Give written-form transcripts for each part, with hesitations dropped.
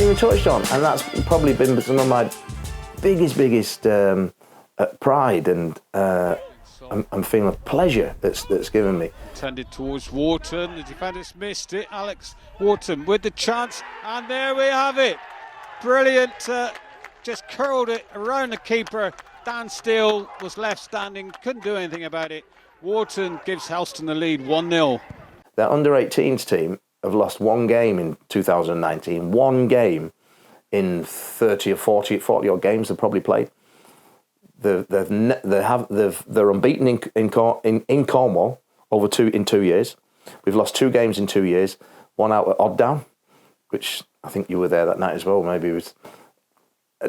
even touched on, and that's probably been some of my biggest pride and I'm feeling a pleasure that's given me. Tended towards Wharton, the defenders missed it. Alex Wharton with the chance, and there we have it. Brilliant, just curled it around the keeper. Dan Steele was left standing, couldn't do anything about it. Wharton gives Helston the lead 1-0. Their under-18s team have lost one game in 2019, one game in 30 or 40 odd games they've probably played. They're unbeaten in Cornwall in 2 years. We've lost 2 games in 2 years. One out at Odd Down, which I think you were there that night as well. Maybe it was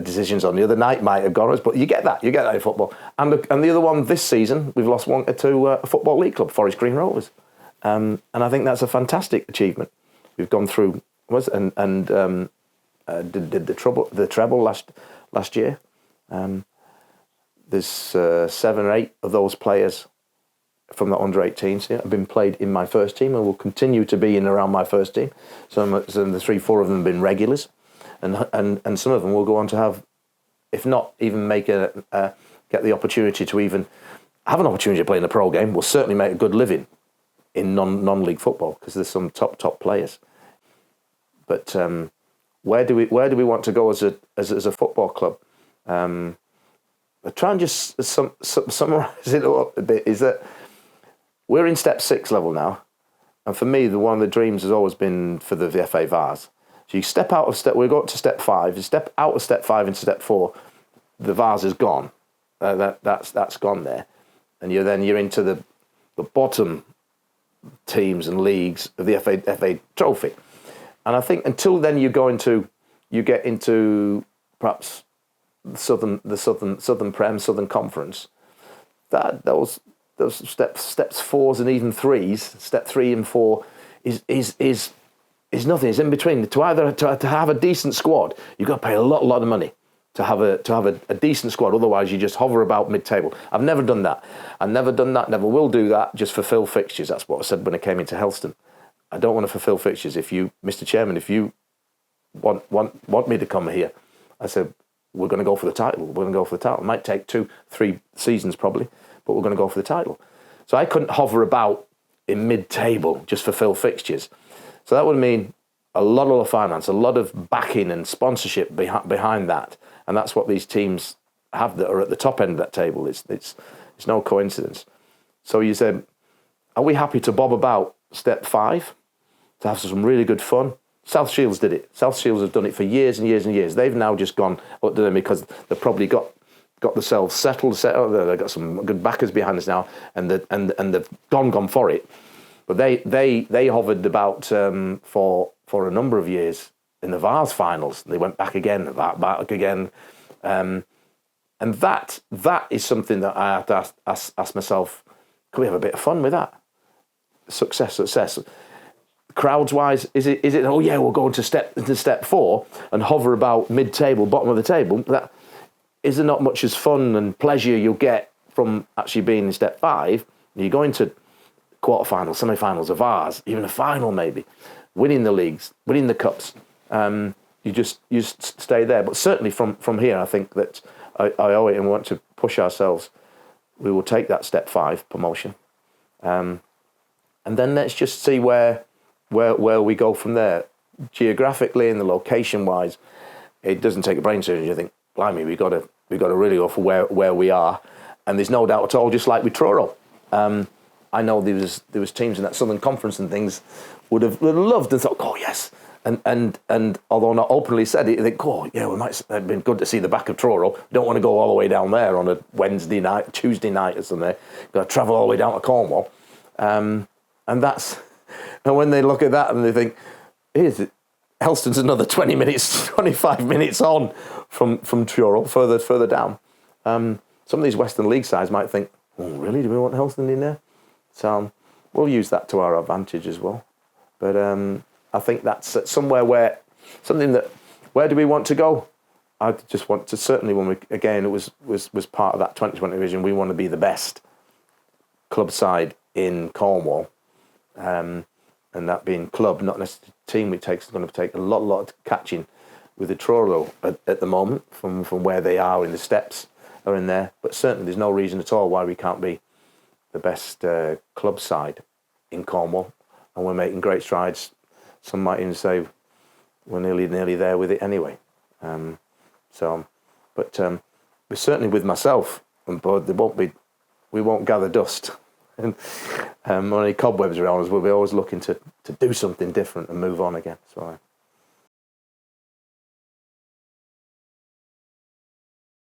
decisions on the other night might have gone us, but you get that in football. And the other one this season, we've lost one to a Football League club, Forest Green Rovers, and I think that's a fantastic achievement. We've gone through did the treble last year. There's 7 or 8 of those players from the under-18s here have been played in my first team and will continue to be in around my first team. So the 3-4 of them have been regulars, and some of them will go on to have, if not even make get the opportunity to even have an opportunity to play in a pro game, will certainly make a good living in non-league football, because there's some top players. But where do we want to go as a football club? I'll try and just summarise it up a bit. Is that we're in step 6 level now, and for me, one of the dreams has always been for the FA VARs. So you step out of step, we go up to step 5. You step out of step 5 into step 4, the VARs is gone. That's gone there, and you're into the bottom teams and leagues of the FA Trophy. And I think until then you get into perhaps the Southern Prem, Southern Conference. Those steps 4s and even 3s, step 3 and 4 is nothing. It's in between. To have a decent squad, you've got to pay a lot of money to have a decent squad. Otherwise, you just hover about mid-table. I've never done that. Never will do that. Just fulfil fixtures. That's what I said when I came into Helston. I don't want to fulfil fixtures. If you, Mr. Chairman, if you want me to come here, I said, we're going to go for the title. We're going to go for the title. It might take 2-3 seasons probably, but we're going to go for the title. So I couldn't hover about in mid-table, just fulfill fixtures. So that would mean a lot of finance, a lot of backing and sponsorship behind that. And that's what these teams have that are at the top end of that table. It's no coincidence. So you said, are we happy to bob about step 5 to have some really good fun? South Shields did it. South Shields have done it for years and years and years. They've now just gone up to them because they've probably got themselves settled. They've got some good backers behind us now, and they've gone for it. But they hovered about for a number of years in the VARs finals. They went back again, back again, and that is something that I have to ask myself: can we have a bit of fun with that? Success. Crowds wise, is it? Oh yeah, we'll go into step 4 and hover about mid-table, bottom of the table. That is there not much as fun and pleasure you'll get from actually being in step 5. You go into quarterfinals, semi-finals of ours, even a final maybe, winning the leagues, winning the cups. You just stay there. But certainly from here, I think that I owe it and want to push ourselves. We will take that step 5 promotion, and then let's just see where we go from there. Geographically and the location wise, it doesn't take a brain surgeon. You think, blimey, we got to really go for where we are, and there's no doubt at all. Just like with Truro, I know there was teams in that Southern Conference and things would have loved and thought, oh yes, and although not openly said it, they think, oh yeah, we might have been good to see the back of Truro. Don't want to go all the way down there on a Wednesday night, Tuesday night or something. Got to travel all the way down to Cornwall, and that's. And when they look at that and they think, here's it, Helston's another 20 minutes, 25 minutes on from Truro, further down. Some of these Western League sides might think, oh, really? Do we want Helston in there? So we'll use that to our advantage as well. But I think that's somewhere where do we want to go? I just want to, certainly when it was part of that 2020 vision, we want to be the best club side in Cornwall. And that being club, not necessarily team, it's going to take a lot of catching with the Truro at the moment from where they are in the steps are in there. But certainly there's no reason at all why we can't be the best club side in Cornwall, and we're making great strides. Some might even say we're nearly there with it anyway. But certainly with myself and Bud, we won't gather dust. And when any cobwebs around us, we'll be always looking to do something different and move on again. So